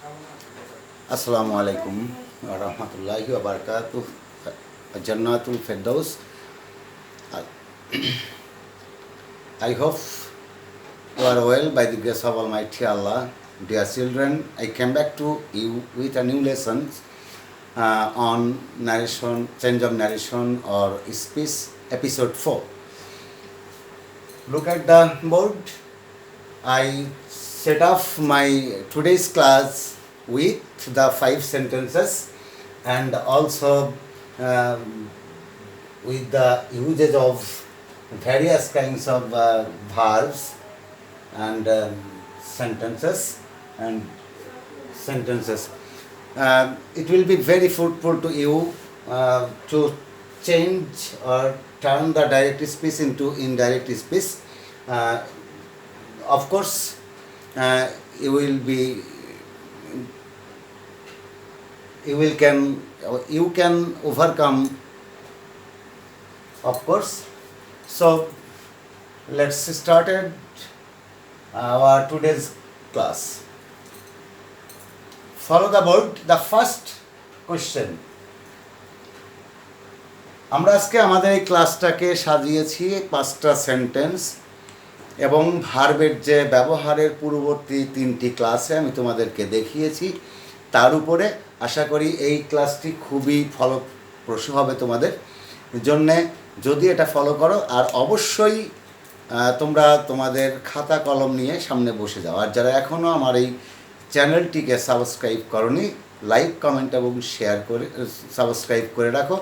Assalamu alaikum wa rahmatullahi wa barakatuh. Jannatul Firdaus. I hope you are well by the grace of Almighty Allah. Dear children, I came back to you with a new lesson on narration, change of narration or speech, episode 4. Look at the board. I set off my today's class with the 5 sentences and also with the usage of various kinds of verbs and sentences. It will be very fruitful to you to change or turn the direct speech into indirect speech. Of course, you can overcome, of course. So let's start our today's class. Follow the board. The first question. আমরা আজকে আমাদের এই ক্লাসটাকে সাজিয়েছি 5টা sentence এবং ভার্বের যে ব্যবহারের পূর্ববর্তী 3টি ক্লাসে আমি তোমাদেরকে দেখিয়েছি। তার উপরে আশা করি এই ক্লাসটি খুবই ফলপ্রসূ হবে তোমাদের জন্যে যদি এটা ফলো করো। আর অবশ্যই তোমরা তোমাদের খাতা কলম নিয়ে সামনে বসে যাও। আর যারা এখনও আমার এই চ্যানেলটিকে সাবস্ক্রাইব করনি, লাইক, কমেন্ট এবং শেয়ার করে সাবস্ক্রাইব করে রাখো,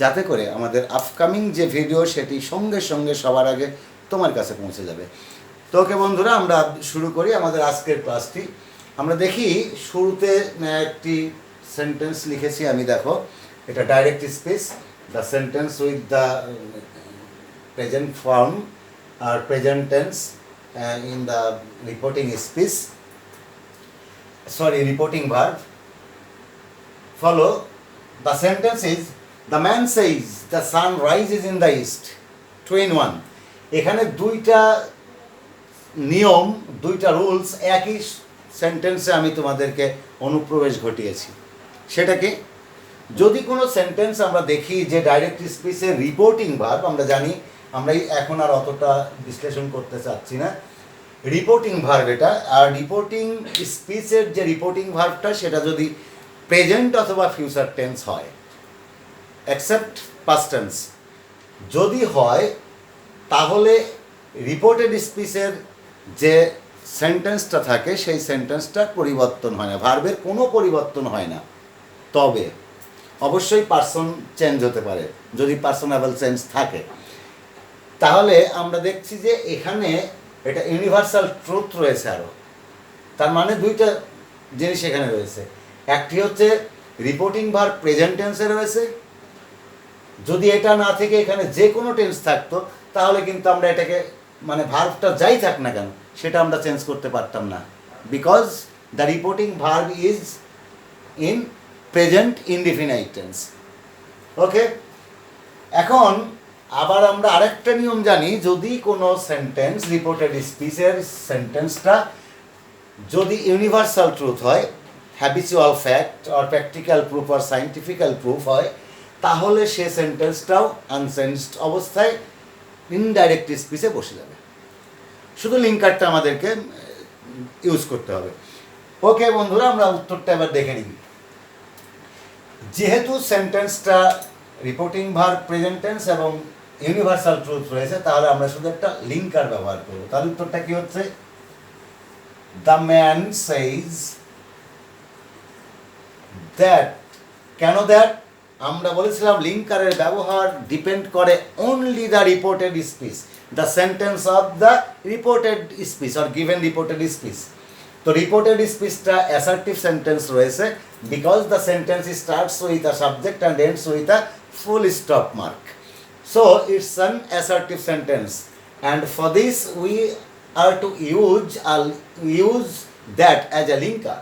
যাতে করে আমাদের আপকামিং যে ভিডিও সেটি সঙ্গে সঙ্গে সবার আগে তোমার কাছে পৌঁছে যাবে। তো ওকে বন্ধুরা, আমরা শুরু করি আমাদের আজকের ক্লাসটি। আমরা দেখি শুরুতে একটি সেন্টেন্স লিখেছি আমি, দেখো এটা direct speech. The sentence with the present form আর present tense in the reporting speech, reporting verb. Follow. The sentence is, the man says the sun rises in the east. 2 in 1. এখানে দুইটা নিয়ম, দুইটা rules একই সেন্টেন্সে আমি তোমাদেরকে অনুপ্রবেশ ঘটিয়েছি। সেটা কি? যদি কোনো সেন্টেন্স আমরা দেখি যে ডাইরেক্ট স্পিচের রিপোর্টিং ভার্ব, আমরা জানি, আমরা এখন আর অতটা বিশ্লেষণ করতে চাচ্ছি না, রিপোর্টিং ভার্ব এটা। আর রিপোর্টিং স্পিচের যে রিপোর্টিং ভার্বটা সেটা যদি প্রেজেন্ট অথবা ফিউচার টেন্স হয়, এক্সেপ্ট পাস্ট টেন্স যদি হয়, তাহলে রিপোর্টেড স্পিচের যে সেন্টেন্সটা থাকে সেই সেন্টেন্সটার পরিবর্তন হয় না, ভার্বের কোনো পরিবর্তন হয় না। তবে অবশ্যই পার্সন চেঞ্জ হতে পারে, যদি পার্সোনেবল চেঞ্জ থাকে। তাহলে আমরা দেখছি যে এখানে এটা ইউনিভার্সাল ট্রুথ রয়েছে আরও। তার মানে দুইটা জিনিস এখানে রয়েছে। একটি হচ্ছে রিপোর্টিং ভার্ব প্রেজেন্ট টেন্সে রয়েছে। যদি এটা না থেকে এখানে যে কোনো টেন্স থাকতো, তাহলে কিন্তু আমরা এটাকে, মানে ভার্বটা যাই থাক না কেন, সেটা আমরা চেঞ্জ করতে পারতাম না, because the reporting verb is in present indefinite tense. Okay, এখন আবার আমরা আরেকটা নিয়ম জানি, যদি কোনো সেন্টেন্স, রিপোর্টেড স্পিচের সেন্টেন্সটা যদি ইউনিভার্সাল ট্রুথ হয়, habitual fact or practical proof or scientifical proof হয়, তাহলে সে সেন্টেন্সটাও আনচেঞ্জড অবস্থায় ইনডাইরেক্ট স্পিচে বসে যাবে। শুধু লিঙ্কারটা আমাদেরকে ইউজ করতে হবে। ওকে বন্ধুরা, আমরা উত্তরটা এবার দেখে নিই। যেহেতু সেন্টেন্সটা রিপোর্টিং ভার্ব প্রেজেন্ট টেন্স এবং ইউনিভার্সাল ট্রুথ রয়েছে, তাহলে আমরা শুধু একটা লিঙ্কার ব্যবহার করব। তার উত্তরটা কি হচ্ছে? The man সেইজ that. কেন দ্যাট? আমরা বলেছিলাম লিঙ্কারের ব্যবহার ডিপেন্ড করে only the reported speech, the sentence of the reported speech or given reported speech. তো রিপোর্টেড স্পিচটা অ্যাসার্টিভ সেন্টেন্স রয়েছে, because the sentence starts with a subject and ends with a full stop mark. So it's an assertive sentence, and for this we are to use that as a linker,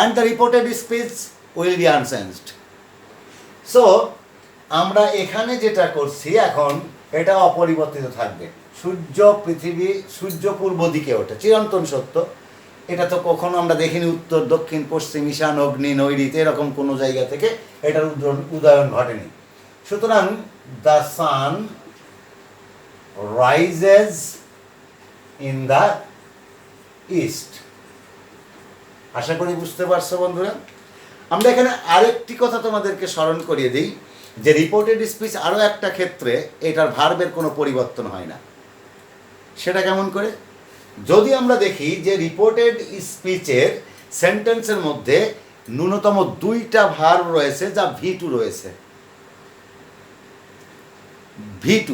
and the reported speech will be unchanged. So আমরা এখানে যেটা করছি এখন, এটা অপরিবর্তিত থাকবে। সূর্য পূর্ব দিকে ওঠে, চিরন্তন সত্য। এটা তো কখনো আমরা দেখিনি উত্তর দক্ষিণ পশ্চিম ঈশান অগ্নি নৈঋত এরকম কোনো জায়গা থেকে এটার উদয়ন ঘটেনি। সুতরাং the sun rises in the east. আশা করি বুঝতে পারছো বন্ধুরা। আমরা এখানে আরেকটি কথা তোমাদেরকে স্মরণ করিয়ে দিই যে রিপোর্টেড স্পিচ আরও একটা ক্ষেত্রে এটার ভার্বের কোনো পরিবর্তন হয় না। সেটা কেমন করে? যদি আমরা দেখি যে রিপোর্টেড স্পিচের সেন্টেন্সের মধ্যে ন্যূনতম 2টা ভার্ব রয়েছে যা V2 রয়েছে। V2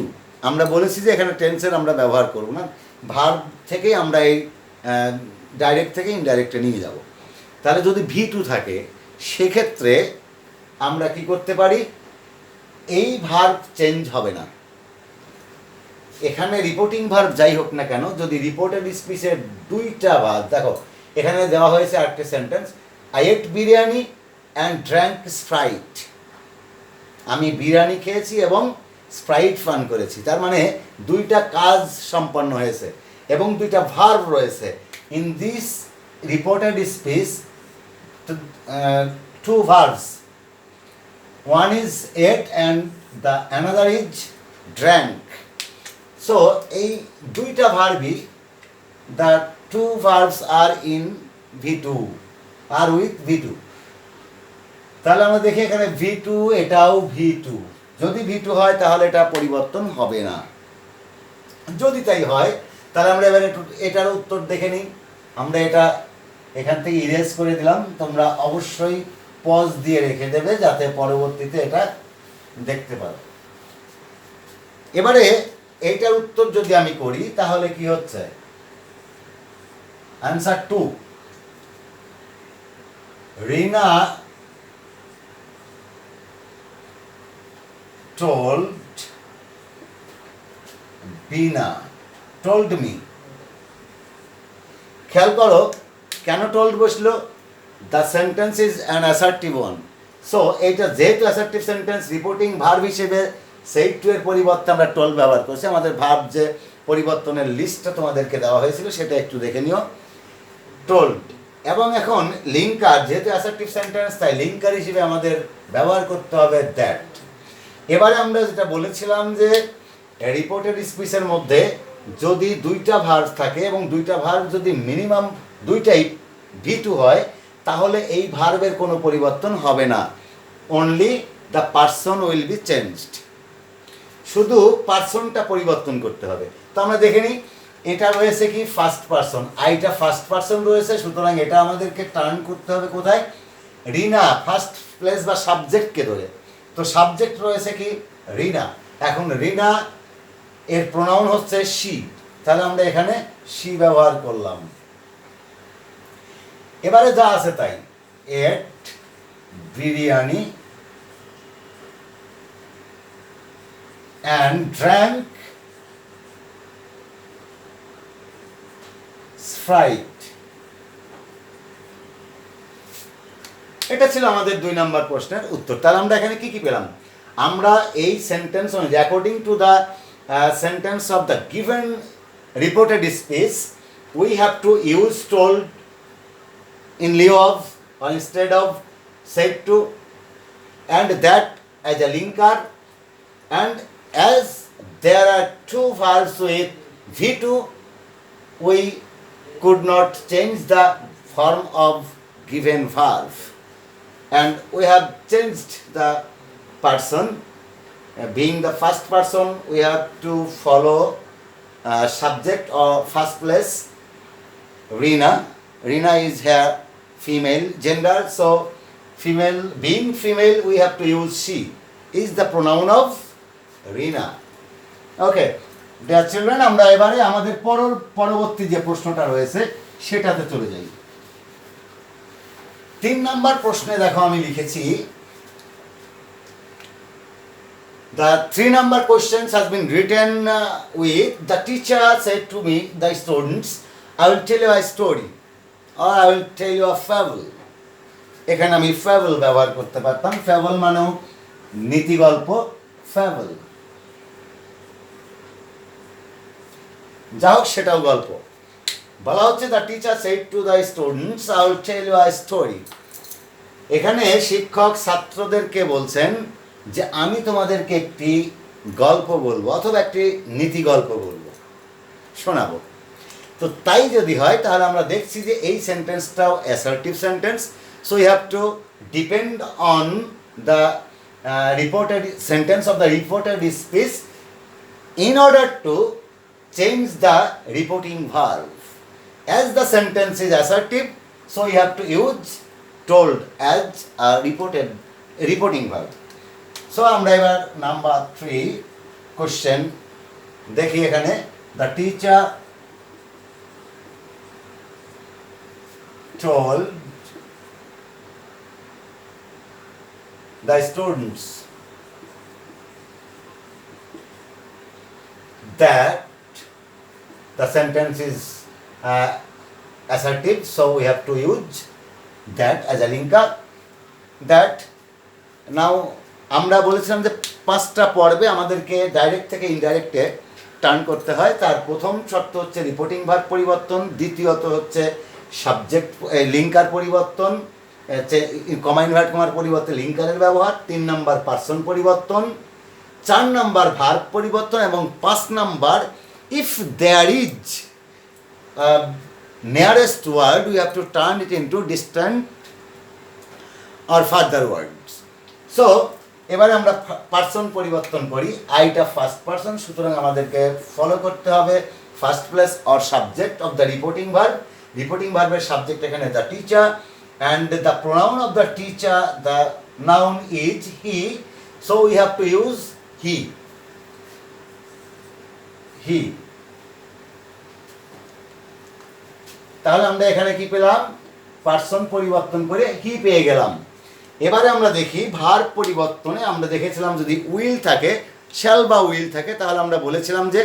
আমরা বলেছি যে এখানে টেন্সের আমরা ব্যবহার করব না, ভার্ব থেকেই আমরা এই ডাইরেক্ট থেকে ইনডাইরেক্টে নিয়ে যাব। তাহলে যদি V2 থাকে সেক্ষেত্রে আমরা কি করতে পারি, এই ভার্ব চেঞ্জ হবে না। এখানে রিপোর্টিং ভার্ব যাই হোক না কেন, যদি রিপোর্টেড স্পিচের 2টা ভার্ব, দেখো এখানে দেওয়া হয়েছে আরেকটা sentence, I ate biryani and drank Sprite. আমি বিরিয়ানি খেয়েছি এবং স্প্রাইট পান করেছি। তার মানে 2টা কাজ সম্পন্ন হয়েছে এবং 2টা ভার্ব রয়েছে। In this reported speech 2 verbs, one is ate and the another is drank. So এই 2টা ভার্বই, the 2 verbs are in V2, are with V2। তাহলে আমরা দেখি এখানে V2, এটাও V2। যদি V2 হয় তাহলে এটা পরিবর্তন হবে না। যদি তাই হয় তাহলে আমরা এবারে এটার উত্তর দেখে নিই। আমরা এটা এখান থেকে ইরেজ করে দিলাম, তোমরা অবশ্যই পজ দিয়ে রেখে দেবে যাতে পরবর্তীতে এটা দেখতে পারো। এবারে এইটার উত্তর যদি আমি করি তাহলে কি হচ্ছে, আনসার 2, রিনা told বিনা told me। খেয়াল করো কেন টোল্ড বসলো, the sentence is an assertive one. So এইটা যেহেতু অ্যাসার্টিভ সেন্টেন্স, রিপোর্টিং ভার্ব হিসেবে সেই টু এর পরিবর্তে আমরা টোল্ড ব্যবহার করছি। আমাদের ভার্ব যে পরিবর্তনের লিস্টটা তোমাদেরকে দেওয়া হয়েছিল সেটা একটু দেখে নিও, টোল্ড। এবং এখন লিঙ্কার, যেহেতু অ্যাসার্টিভ সেন্টেন্স তাই লিঙ্কার হিসেবে আমাদের ব্যবহার করতে হবে দ্যাট। এবারে আমরা যেটা বলেছিলাম যে রিপোর্টেড স্পিচের মধ্যে যদি 2টা ভার্ব থাকে এবং 2টা ভার্ব যদি মিনিমাম 2টাই V2 হয় তাহলে এই ভার্বের কোনো পরিবর্তন হবে না, only the person will be changed. শুধু পারসনটা পরিবর্তন করতে হবে। তো আমরা দেখে নিই, এটা রয়েছে কি ফার্স্ট পারসন, আইটা ফার্স্ট পারসন রয়েছে, সুতরাং এটা আমাদেরকে টার্ন করতে হবে কোথায়, রিনা, ফার্স্ট প্লেস বা সাবজেক্টকে ধরে। তো সাবজেক্ট রয়েছে কি রিনা। এখন রিনা এর প্রোনাউন হচ্ছে শি, তাহলে আমরা এখানে শি ব্যবহার করলাম। এবারে যা আছে তাই, এট বিরিয়ানি অ্যান্ড ড্র্যাঙ্ক স্প্রাইট। এটা ছিল আমাদের 2 নম্বর প্রশ্নের উত্তর। তাহলে আমরা এখানে কি কি পেলাম, আমরা এই সেন্টেন্স অনুযায়ী according to the sentence of the given reported speech we have to use told in lieu of or instead of said to, and that as a linker, and as there are 2 verbs with V2 we could not change the form of given verb, and we have changed the person. Being the first person we have to follow subject or first place Rina. Rina is here female gender, so female, being female we have to use she, is the pronoun of Rina. Okay dear children, আমরা এবারে আমাদের পরবর্তী যে প্রশ্নটা রয়েছে সেটাতে চলে যাই। 3 নম্বর প্রশ্নে দেখো আমি লিখেছি, the 3 number questions has been written with the teacher said to me, the students, I will tell you a story or I will tell you a fable. এখানে আমি fable ব্যবহার করতে পারতাম, fable মানে নীতি গল্প, fable যা হোক সেটাও গল্প। বলা হচ্ছে the teacher said to the students I will tell you a story. এখানে শিক্ষক ছাত্রদেরকে বলছেন যে আমি তোমাদেরকে একটি গল্প বলবো অথবা একটি নীতি গল্প বলবো, শোনাবো। তো তাই যদি হয় তাহলে আমরা দেখছি যে এই সেন্টেন্সটাও assertive sentence. So you have to depend on the reported sentence of the reported speech in order to change the reporting verb. As the sentence is assertive, so you have to use told as a reporting verb. So আমরা এবার number 3 question দেখি। এখানে the teacher told the students that the sentence is assertive, so we have to use that as a linker. That now আমরা বলেছিলাম যে 5টা পর্বে আমাদেরকে ডাইরেক্ট থেকে ইনডাইরেক্টে টার্ন করতে হয়। তার প্রথম শর্ত হচ্ছে রিপোর্টিং ভার্ব পরিবর্তন, দ্বিতীয়ত হচ্ছে সাবজেক্ট লিঙ্কার পরিবর্তন, কমা ইনভার্ট কমার পরিবর্তে লিঙ্কারের ব্যবহার, 3 নম্বর পার্সন পরিবর্তন, 4 নম্বর ভার্ব পরিবর্তন, এবং 5 নম্বর if there is nearest word we have to turn it into distant or further words. So এবারে আমরা পার্সন পরিবর্তন করি, আইটা ফার্স্ট পার্সন, সুতরাং আমাদেরকে ফলো করতে হবে first place or subject of the reporting verb. Reporting ভার্বের সাবজেক্ট এখানে the teacher, and the pronoun of the teacher, the noun is he, so we have to use he. তাহলে আমরা এখানে কি পেলাম? পার্সন পরিবর্তন করে হি পেয়ে গেলাম। এবারে আমরা দেখি ভার্ব পরিবর্তনে আমরা দেখেছিলাম যদি উইল থাকে, শ্যাল বা উইল থাকে, তাহলে আমরা বলেছিলাম যে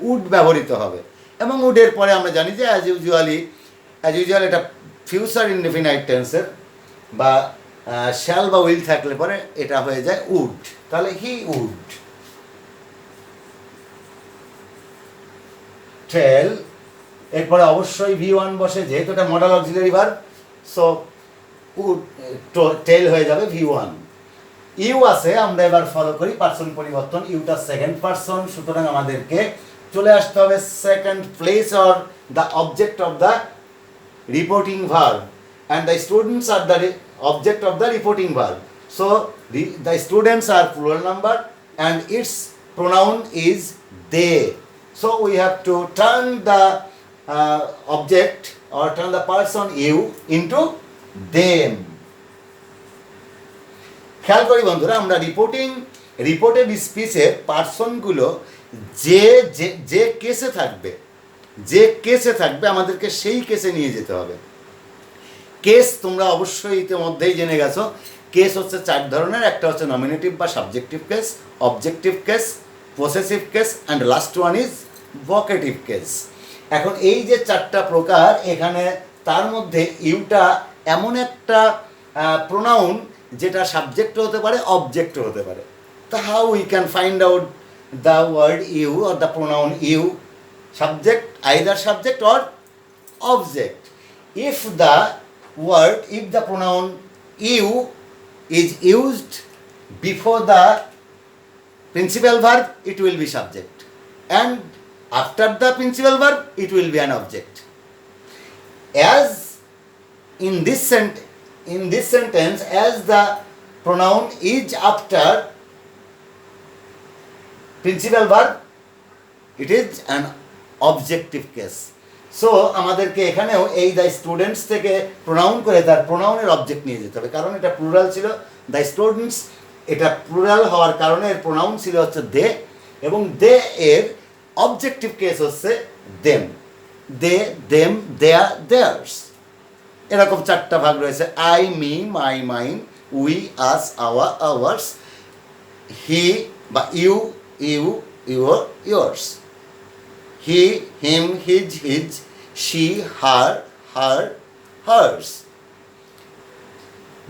উড ব্যবহৃত হবে, এবং উডের পরে আমরা জানি যে অ্যাজ ইউজুয়াল এটা ফিউচার ইনডেফিনাইট টেন্সের বা শ্যাল বা উইল থাকলে পরে এটা হয়ে যায় উড। তাহলে হি উড টেল, এরপরে অবশ্যই V1 বসে, যেহেতু এটা modal auxiliary verb, so would tell হয়ে যাবে V1। ইউ আছে, আমরা এবার ফলো করি পার্সন পরিবর্তন, ইউটা সেকেন্ড পার্সন, সুতরাং আমাদেরকে চলে আসতে হবে second place or the object of the reporting verb, and the students are the object of the reporting verb. So the students are plural number and its pronoun is they. So we have to turn the object or turn the person you into them. খেয়াল করি বন্ধুরা, আমরা reported স্পিচের পার্সনগুলো যে কেসে থাকবে আমাদেরকে সেই কেসে নিয়ে যেতে হবে। কেস তোমরা অবশ্যই ইতিমধ্যেই জেনে গেছো, কেস হচ্ছে 4 ধরনের। একটা হচ্ছে নমিনেটিভ বা subjective case, objective case, possessive case, and last one is vocative case. এখন এই যে 4টা প্রকার, এখানে তার মধ্যে ইউটা এমন একটা প্রোনাউন যেটা সাবজেক্টও হতে পারে, অবজেক্টও হতে পারে। তো how we can find out the word you or the pronoun you? Subject, either subject or object. If the pronoun you is used before the principal verb, it will be subject, and after the principal verb, it will be an object. As in this sentence, as the pronoun is after principal verb, it is an objective case. So আমাদেরকে এখানেও এই the students থেকে pronoun করে তার প্রোনাউনের object নিয়ে যেতে হবে, কারণ এটা প্লুরাল ছিল। দ্য স্টুডেন্টস এটা প্লুরাল হওয়ার কারণে এর প্রোনাউন ছিল হচ্ছে দে, এবং দে এর অবজেক্টিভ কেস হচ্ছে them. They, them, their, theirs, এরকম 4টা ভাগ রয়েছে। I, me, my, mine, we, us, our, ours, he বা you, your, yours, he, him, his, she, her, hers,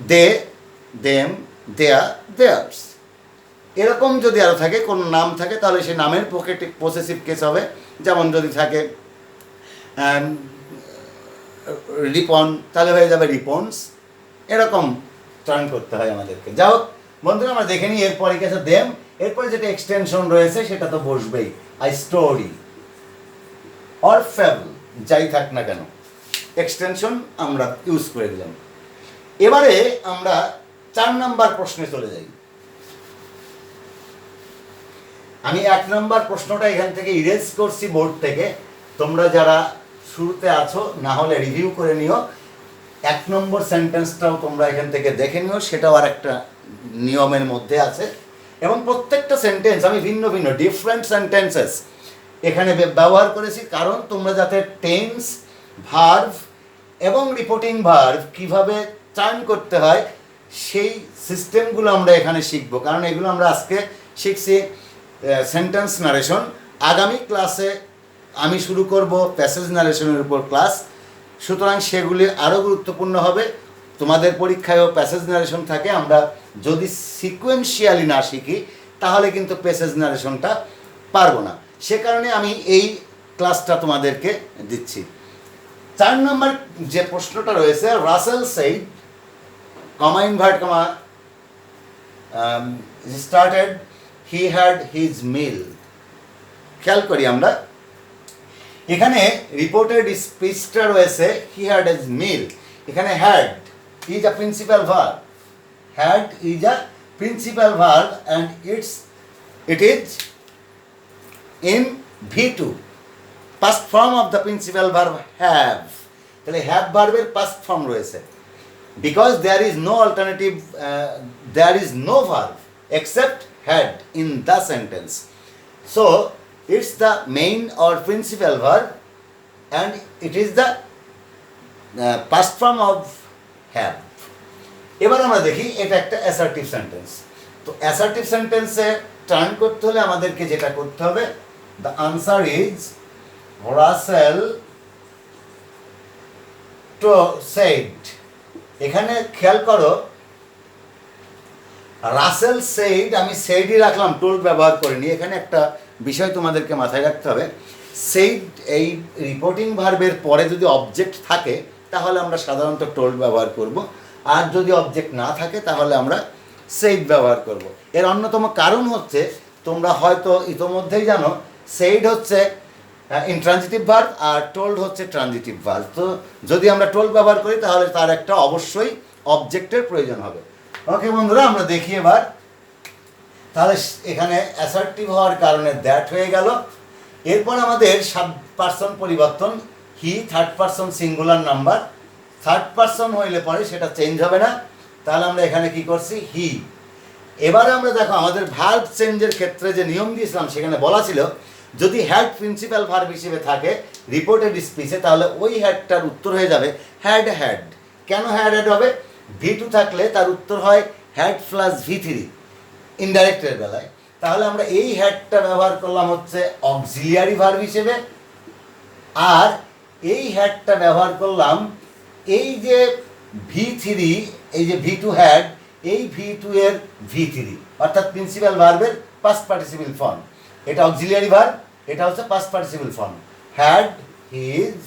they, them, their, theirs। এরকম যদি আরও থাকে কোনো নাম থাকে তাহলে সে নামের পসেসিভ কেস হবে। যেমন যদি থাকে রিপন, তাহলে হয়ে যাবে রিপন্স। এরকম টার্ন করতে হয় আমাদেরকে। যাই হোক বন্ধুরা, আমরা দেখে নিই এরপরে কি আছে দেম। এরপরে যেটা এক্সটেনশন রয়েছে সেটা তো বসবেই, আই স্টোরি অর ফেবল, যাই থাক না কেন এক্সটেনশন আমরা ইউজ করে দিলাম। এবারে আমরা 4 নম্বর প্রশ্নে চলে যাই। আমি 1 নম্বর প্রশ্নটা এখান থেকে ইরেজ করছি বোর্ড থেকে, তোমরা যারা শুরুতে আছো না হলে রিভিউ করে নিও। 1 নম্বর সেন্টেন্সটাও তোমরা এখান থেকে দেখে নিও, সেটাও আর একটা নিয়মের মধ্যে আছে। এবং প্রত্যেকটা সেন্টেন্স আমি ভিন্ন ভিন্ন ডিফারেন্ট সেন্টেন্সেস এখানে ব্যবহার করেছি, কারণ তোমরা যাতে টেন্স, ভার্ব এবং রিপোর্টিং ভার্ব কিভাবে টার্ন করতে হয় সেই সিস্টেমগুলো আমরা এখানে শিখবো। কারণ এগুলো আমরা আজকে শিখছি সেন্টেন্স নারেশন। আগামী ক্লাসে আমি শুরু করব প্যাসেজ নারেশনের উপর ক্লাস, সুতরাং সেগুলি আরও গুরুত্বপূর্ণ হবে। তোমাদের পরীক্ষায়ও প্যাসেজ নারেশন থাকে, আমরা যদি সিকোয়েন্সিয়ালি না শিখি তাহলে কিন্তু প্যাসেজ নারেশনটা পারবো না। সে কারণে আমি এই ক্লাসটা তোমাদেরকে দিচ্ছি। 4 নম্বর যে প্রশ্নটা রয়েছে, Russell said, comma invert comma started he had his meal. খেয়াল করি আমরা এখানে রিপোর্টেড স্পিচটা রয়েছে হি হ্যাড হিজ মিল। এখানে had is a principal verb, had is a principal verb and it is in V2, past form of the principal verb have। তাহলে have ভার্বের past form রয়েছে, because there is no alternative, there is no verb except had in the sentence, so it's the main or principal verb and it is the past form of have। এবার আমরা দেখি এটা একটা assertive sentence. তো assertive সেন্টেন্সে turn করতে হলে আমাদেরকে যেটা করতে হবে, the answer is Russell said। এখানে খেয়াল করো রাসেল সেইড, আমি সেইডই রাখলাম, টোল্ড ব্যবহার করিনি। এখানে একটা বিষয় তোমাদেরকে মাথায় রাখতে হবে, সেইড এই রিপোর্টিং ভার্বের পরে যদি অবজেক্ট থাকে তাহলে আমরা সাধারণত টোল্ড ব্যবহার করব, আর যদি অবজেক্ট না থাকে তাহলে আমরা সেইড ব্যবহার করব। এর অন্যতম কারণ হচ্ছে, তোমরা হয়তো ইতোমধ্যেই জানো, সেইড হচ্ছে ইনট্রানজিটিভ ভার্ব আর টোল্ড হচ্ছে ট্রানজিটিভ ভার্ব। তো যদি আমরা টোল্ড ব্যবহার করি তাহলে তার একটা অবশ্যই অবজেক্টের প্রয়োজন হবে। ওকে বন্ধুরা, আমরা দেখি এবার। তাহলে এখানে অ্যাসার্টিভ হওয়ার কারণে দ্যাট হয়ে গেল। এরপর আমাদের পার্সন পরিবর্তন, হি third person singular number, third person হইলে পরে সেটা চেঞ্জ হবে না, তাহলে আমরা এখানে কি করছি হি। এবারে আমরা দেখো আমাদের ভার্ব চেঞ্জের ক্ষেত্রে যে নিয়ম দিয়েছিলাম সেখানে বলা ছিল যদি হ্যাড প্রিন্সিপাল ভার্ব হিসেবে থাকে রিপোর্টেড স্পিচে তাহলে ওই হ্যাডটার উত্তর হয়ে যাবে হ্যাড হ্যাড। কেন হ্যাড হ্যাড হবে? V2 থাকলে তার উত্তর হয় হ্যাড প্লাস V3 ইনডাইরেক্টের বেলায়। তাহলে আমরা এই হ্যাডটা ব্যবহার করলাম হচ্ছে অক্সিলিয়ারি ভার্ব হিসেবে, আর এই হ্যাডটা ব্যবহার করলাম এই যে V3, এই যে V2 হ্যাড, এই V2 এর V3 অর্থাৎ প্রিন্সিপাল ভার্বের পাস্ট পার্টিসিপল ফর্ম। এটা অক্সিলিয়ারি ভার্ব, এটা হচ্ছে past participle form. Had his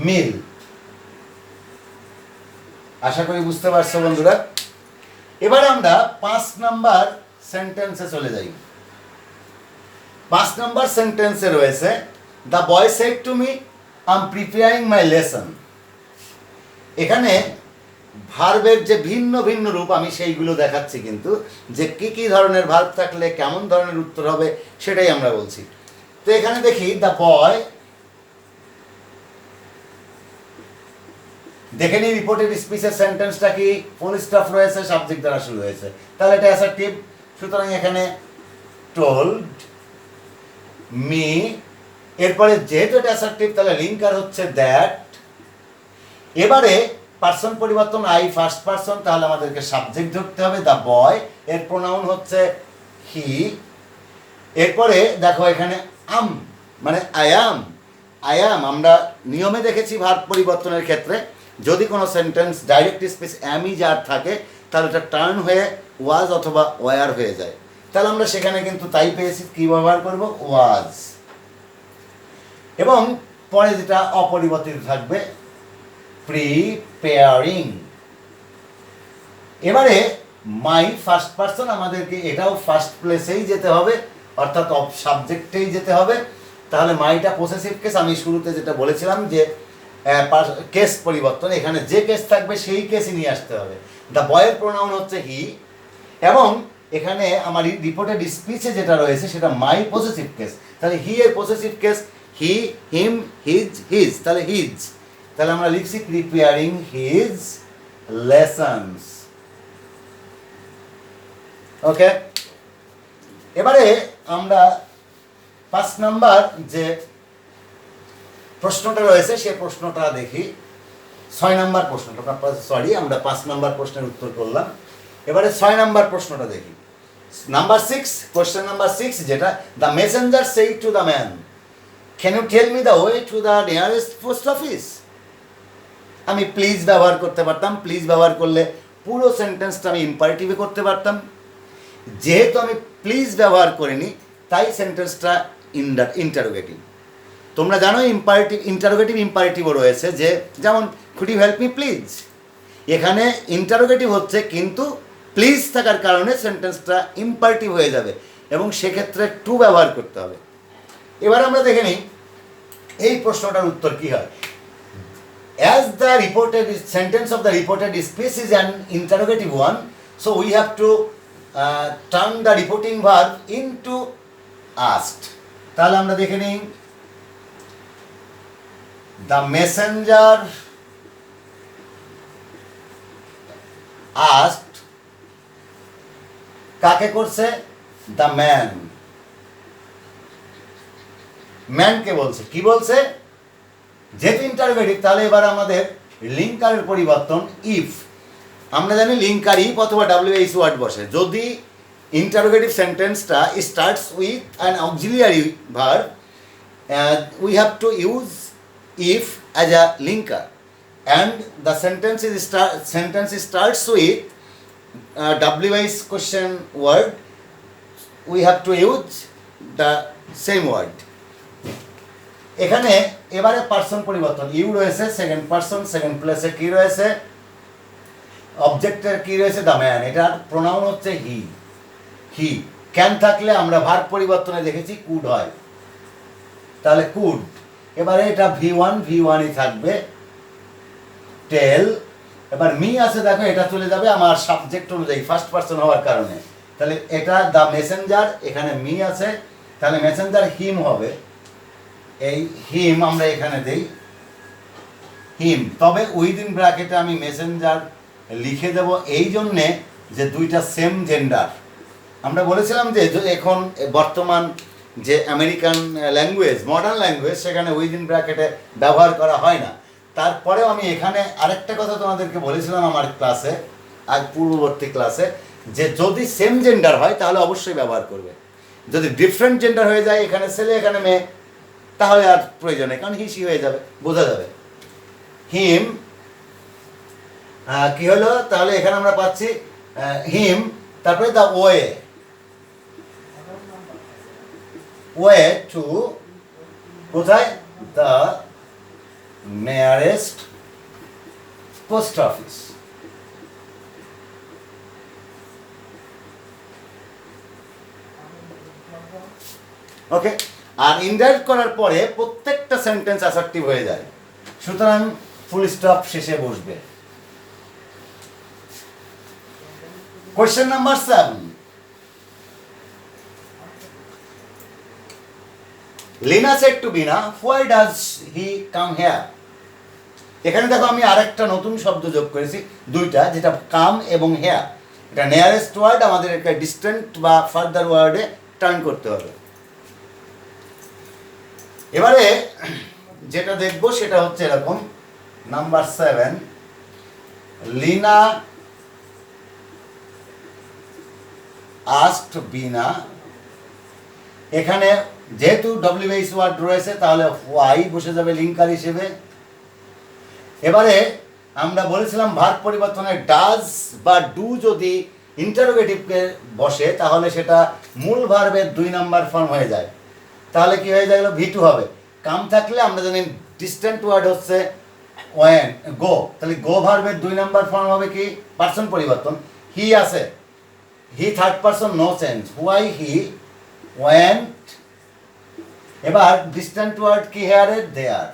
meal. আশা করি বুঝতে পারছো বন্ধুরা। এবারে আমরা 5 নাম্বার সেন্টেন্সে চলে যাই। 5 নাম্বার সেন্টেন্সে রয়েছে the boy said to me I am preparing my lesson. এখানে ভার্বের যে ভিন্ন ভিন্ন রূপ আমি সেইগুলো দেখাচ্ছি, কিন্তু যে কি কি ধরনের ভার্ব থাকলে কেমন ধরনের উত্তর হবে সেটাই আমরা বলছি। তো এখানে দেখি দ্য বয়, দেখে নিই রিপোর্টেড স্পিচের সেন্টেন্সটা কি, ফুল স্টপ রয়েছে, সাবজেক্ট দ্বারা শুরু হয়েছে, তাহলে এটা অ্যাসার্টিভ। সুতরাং এখানে টোল্ড মি, এরপরে যেহেতু এটা অ্যাসার্টিভ তাহলে লিঙ্কার হচ্ছে দ্যাট। এবারে পার্সন পরিবর্তন, আই ফার্স্ট পার্সন, তাহলে আমাদেরকে সাবজেক্ট ধরতে হবে দ্য বয়, এর প্রোনাউন হচ্ছে হি। এরপরে দেখো এখানে আম মানে আই অ্যাম। আমরা নিয়মে দেখেছি ভার্ব পরিবর্তনের ক্ষেত্রে যদি কোনো সেন্টেন্স ডাইরেক্ট স্পিচ অ্যামই যার থাকে তাহলে এটা টার্ন হয়ে ওয়াজ অথবা ওয়ার হয়ে যায়। তাহলে আমরা সেখানে কিন্তু তাই পেয়েছি, কী ব্যবহার করব, ওয়াজ। এবং পরে যেটা অপরিবর্তিত থাকবে প্রিপেয়ারিং। এবারে মাই ফার্স্ট পারসন, আমাদেরকে এটাও ফার্স্ট প্লেসেই যেতে হবে, অর্থাৎ সাবজেক্টেই যেতে হবে। তাহলে মাইটা পসেসিভ কেস, আমি শুরুতে যেটা বলেছিলাম যে কেস পরিবর্তন, এখানে যে কেস থাকবে সেই কেসই নিয়ে আসতে হবে। দ্য বয়ের প্রোনাউন হচ্ছে হি, এবং এখানে আমার রিপোর্টেড স্পিচে যেটা রয়েছে সেটা মাই পসেসিভ কেস। তাহলে হি এর পসেসিভ কেস হি, হিম, হিজ, হিজ, তাহলে হিজ। তাহলে আমরা লিখছি প্রিপেয়ারিং হিজ লেসনস। ওকে, এবারে আমরা 5 নাম্বার যে প্রশ্নটা রয়েছে সে প্রশ্নটা দেখি। 6 নাম্বার প্রশ্নটা, সরি আমরা 5 নাম্বার প্রশ্নের উত্তর করলাম। এবারে 6 নাম্বার প্রশ্নটা দেখি। নাম্বার 6, কোশ্চেন নাম্বার 6, যেটা the messenger said to the man, can you tell me the way to the nearest post office. আমি প্লিজ ব্যবহার করতে পারতাম, প্লিজ ব্যবহার করলে পুরো সেন্টেন্সটা আমি ইম্পারেটিভে করতে পারতাম। যেহেতু আমি প্লিজ ব্যবহার করিনি তাই সেন্টেন্সটা ইন্টারোগেটিভ। তোমরা জানো ইম্পারেটিভ, ইন্টারোগেটিভ ইম্পারেটিভও রয়েছে, যে যেমন could you help me please, এখানে ইন্টারোগেটিভ হচ্ছে কিন্তু প্লিজ থাকার কারণে সেন্টেন্সটা ইম্পারেটিভ হয়ে যাবে এবং সেক্ষেত্রে টু ব্যবহার করতে হবে। এবার আমরা দেখে নিই এই প্রশ্নটার উত্তর কী হয়। As the reported sentence of the reported speech is an interrogative one, so we have to turn the reporting verb into asked. তাহলে আমরা দেখে নিই, the messenger asked, কাকে করছে? the man, ম্যানকে বলছে। কি বলছে? যেহেতু ইন্টারোগেটিভ তাহলে এবার আমাদের লিঙ্কারের পরিবর্তন ইফ। আমরা জানি লিঙ্কার ইফ অথবা WH ওয়ার্ড বসে। যদি ইন্টারোগেটিভ সেন্টেন্সটা starts with an auxiliary verb, we have to use if as a linker, and the sentence starts with WH question word, we have to use the same word. এখানে এবারে person পরিবর্তন, you রয়েছে second person, second প্লেসে কি রয়েছে? অবজেক্টের কি রয়েছে? দ্য ম্যান, এটার প্রোনাউন হচ্ছে হি। হি ক্যান থাকলে আমরা ভার্ব পরিবর্তনে দেখেছি কুড হয়, তাহলে কুড। এবারে এটা V1ই থাকবে, টেল। এবার মি আছে, দেখো এটা চলে যাবে আমার সাবজেক্ট অনুযায়ী ফার্স্ট পার্সন হওয়ার কারণে, তাহলে এটা দ্য মেসেঞ্জার, এখানে মি আছে, তাহলে মেসেঞ্জার হিম হবে। এই হিম আমরা এখানে দেই হিম, তবে উইদিন ব্র্যাকেটে আমি মেসেঞ্জার লিখে দেব এই জন্যে যে দুইটা সেম জেন্ডার। আমরা বলেছিলাম যে এখন বর্তমান যে আমেরিকান ল্যাঙ্গুয়েজ, মডার্ন ল্যাঙ্গুয়েজ, সেখানে উইদিন ব্র্যাকেটে ব্যবহার করা হয় না। তারপরেও আমি এখানে আরেকটা কথা তোমাদেরকে বলেছিলাম আমার ক্লাসে, আর পূর্ববর্তী ক্লাসে, যে যদি সেম জেন্ডার হয় তাহলে অবশ্যই ব্যবহার করবে। যদি ডিফারেন্ট জেন্ডার হয়ে যায়, এখানে ছেলে এখানে মেয়ে, তাহলে আর প্রয়োজন নেই, কারণ হিসি হয়ে যাবে, বোঝা যাবে। হিম কি হলো? তাহলে এখানে আমরা পাচ্ছি হিম, তারপরে দ্য ওয়ে টু কোথায়? The nearest post office. Okay, আর ইনডাইরেক্ট করার পরে প্রত্যেকটা সেন্টেন্স অ্যাসার্টিভ হয়ে যায়, সুতরাং ফুল স্টপ শেষে বসবে। Question number 7, Lina said to Bina, why does he come here. এখানে দেখো আমি আরেকটা নতুন শব্দ যোগ করেছি, দুইটা, যেটা কাম এবং হেয়ার। এটা নিয়ারেস্ট ওয়ার্ড, আমাদের একটা ডিস্টেন্ট বা ফার্দার ওয়ার্ডে টার্ন করতে হবে। এবারে যেটা দেখবো সেটা হচ্ছে এরকম, নাম্বার 7, লিনা আস্কড বিনা। এখানে যেহেতু WH ওয়ার্ড রয়েছে তাহলে হোয়াই বসে যাবে লিঙ্কার হিসেবে। এবারে আমরা বলেছিলাম ভার্ব পরিবর্তনে ডাজ বা ডু যদি ইন্টারোগেটিভকে বসে তাহলে সেটা মূল ভার্বের 2 নাম্বার ফর্ম হয়ে যায়, তাহলে কি হয়ে যায়? V2 হবে। কাম থাকলে আমরা জানি ডিস্ট্যান্ট ওয়ার্ড হচ্ছে ওয়েন, গো, তাহলে গো ভার্বের 2 নাম্বার ফর্ম হবে কি পার্সন পরিবর্তন, হি আছে, he third person no change, why he went. এবার ডিস্ট্যান্ট ওয়ার্ড কি হেয়ারের দেয়ার।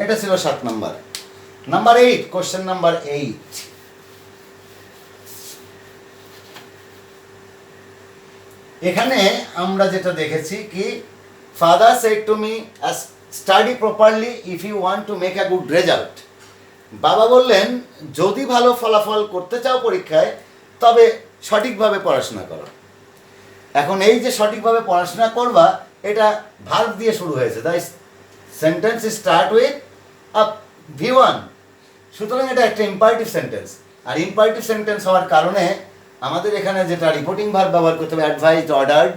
এটা ছিল 7 নাম্বার। নাম্বার 8, কোশ্চেন নাম্বার 8, এখানে আমরা যেটা দেখেছি কি father said to me study properly if you want to make a good result. বাবা বললেন যদি ভালো ফলাফল করতে চাও পরীক্ষায় তবে সঠিকভাবে পড়াশোনা করো। এখন এই যে সঠিকভাবে পড়াশোনা করবা এটা ভার্ব দিয়ে শুরু হয়েছে, তাই sentence start with a V1, সুতরাং এটা একটা ইম্পারেটিভ সেন্টেন্স। আর ইম্পারেটিভ সেন্টেন্স হওয়ার কারণে আমাদের এখানে যেটা রিপোর্টিং ভার্ব ব্যবহার করতে হবে অ্যাডভাইসড, অর্ডার্ড,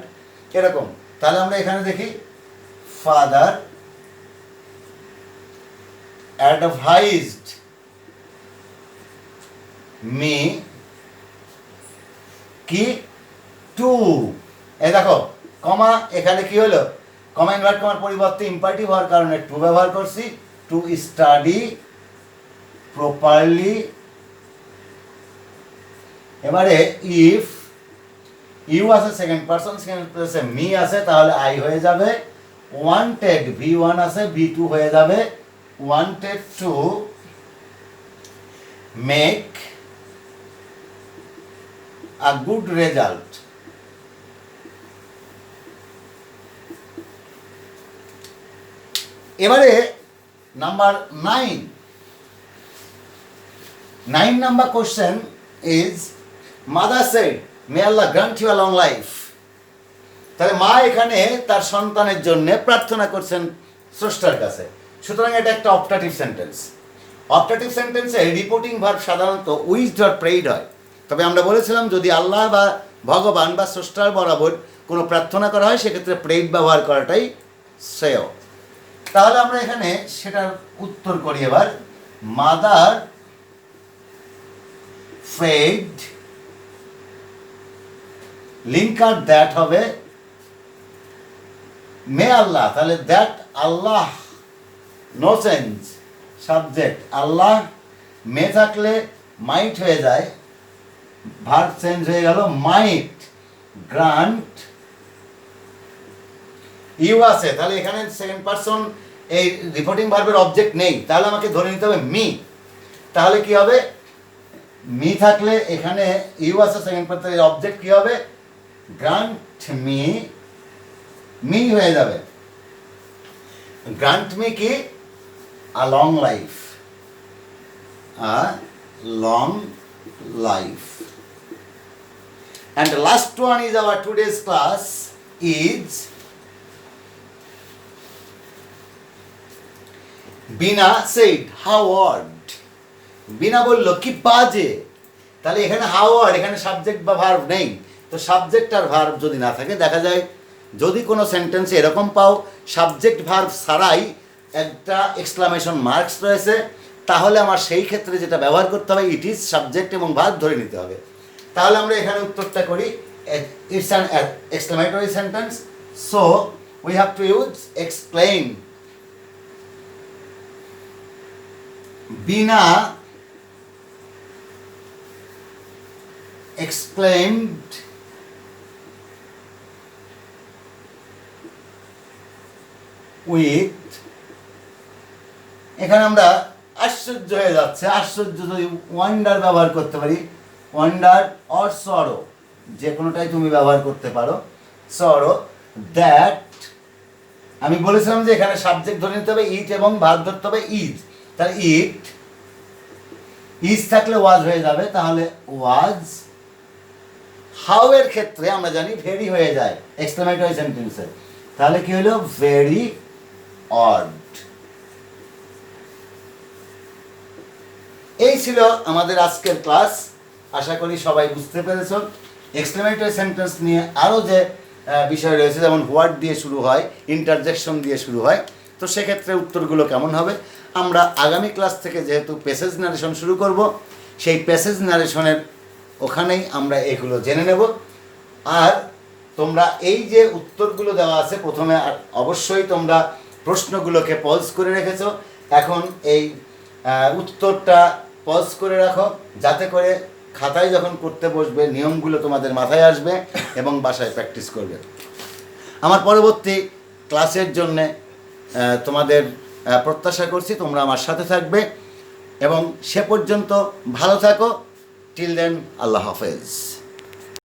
এরকম। তাহলে আমরা এখানে দেখি ফাদার অ্যাডভাইসড মি কি টু, এই দেখো কমা, এখানে কি হলো কমা ইনভার্ট কমার পরিবর্তে ইম্পারেটিভ হওয়ার কারণে টু ব্যবহার করছি, টু স্টাডি প্রপারলি। এবারে ইফ ইউ আছে সেকেন্ড পারসন, সেকেন্ড প্লেসে মি আছে, তাহলে আই হয়ে যাবে ওয়ান্টেড, V1 আছে, V2 হয়ে যাবে wanted to make a good result. এবারে number 9 number question is mother said may Allah grant you a long life. তাহলে মা এখানে তার সন্তানের জন্য প্রার্থনা করছেন স্রষ্টার কাছে, সুতরাং এটা একটা অপটাটিভ সেন্টেন্স। অপটাটিভ সেন্টেন্সে রিপোর্টিং ভার্ব সাধারণত উইজড অর প্রেইড হয়, তবে আমরা বলেছিলাম যদি আল্লাহ বা ভগবান বা স্রষ্টার বরাবর কোনো প্রার্থনা করা হয় সেক্ষেত্রে প্রেইড ব্যবহার করাটাই শ্রেয়। তাহলে আমরা এখানে সেটার উত্তর করি এবার, মাদার ফেড লিঙ্কার দ্যাট হবে মে আল্লাহ, তাহলে that Allah no change, subject Allah, may থাকলে মাইট হয়ে যায়, ভার্ব চেঞ্জ হয়ে গেল মাইট, গ্রান্ট ইউ আছে, তাহলে এখানে সেকেন্ড পারসন এই রিপোর্টিং ভার্বের অবজেক্ট নেই, তাহলে আমাকে ধরে নিতে হবে মি। তাহলে কি হবে, মি থাকলে এখানে ইউ আছে সেকেন্ড পারসন, অবজেক্ট কি হবে গ্রান্ট মি, মি হয়ে যাবে গ্রান্ট মি কি আ long life, a long life. And the last one is our today's class is Veena said how odd, বিনা বলল কি বাজে, তাহলে এখানে how odd, এখানে সাবজেক্ট বা ভার্ব নেই, তো সাবজেক্ট আর ভার্ব যদি না থাকে দেখা যায় যদি কোনো সেন্টেন্সে এরকম পাও সাবজেক্ট ভার্ব ছাড়াই একটা এক্সক্লামেশন মার্কস রয়েছে, তাহলে আমার সেই ক্ষেত্রে যেটা ব্যবহার করতে হবে ইট ইজ সাবজেক্ট এবং ভার্ব ধরে নিতে হবে। তাহলে আমরা এখানে উত্তরটা করি it's an exclamatory sentence, so we have to use explain. Veena explained with, এখানে আমরা আশ্চর্য হয়ে যাচ্ছে, আশ্চর্য যদি ওয়ান্ডার ব্যবহার করতে পারি, ওয়ান্ডার অর সরো যে কোনোটাই তুমি ব্যবহার করতে পারো, সরো দ্যাট, আমি বলেছিলাম যে এখানে সাবজেক্ট ধরে নিতে হবে ইট এবং ভার্ব ধরতে হবে ইজ, তাহলে ইট ইজ থাকলে ওয়াজ হয়ে যাবে, তাহলে ওয়াজ। হাউ এর ক্ষেত্রে আমরা জানি ভেরি হয়ে যায় এক্সক্লামেটরি সেন্টেন্সে, তাহলে কি হলো ভেরি অড। এই ছিল আমাদের আজকের ক্লাস, আশা করি সবাই বুঝতে পেরেছ। এক্সক্লামেটরি সেন্টেন্স নিয়ে আরও যে বিষয় রয়েছে যেমন হোয়াট দিয়ে শুরু হয়, ইন্টারজেকশন দিয়ে শুরু হয়, তো সেক্ষেত্রে উত্তরগুলো কেমন হবে আমরা আগামী ক্লাস থেকে যেহেতু প্যাসেজ নারেশন শুরু করব, সেই প্যাসেজ নারেশনের ওখানেই আমরা এগুলো জেনে নেব। আর তোমরা এই যে উত্তরগুলো দেওয়া আছে প্রথমে অবশ্যই তোমরা প্রশ্নগুলোকে পজ করে রেখেছো, এখন এই উত্তরটা পজ করে রাখো, যাতে করে খাতায় যখন করতে বসবে নিয়মগুলো তোমাদের মাথায় আসবে এবং বাসায় প্র্যাকটিস করবে। আমার পরবর্তী ক্লাসের জন্যে তোমাদের প্রত্যাশা করছি তোমরা আমার সাথে থাকবে, এবং সে পর্যন্ত ভালো থাকো। টিল দেন, আল্লাহ হাফেজ।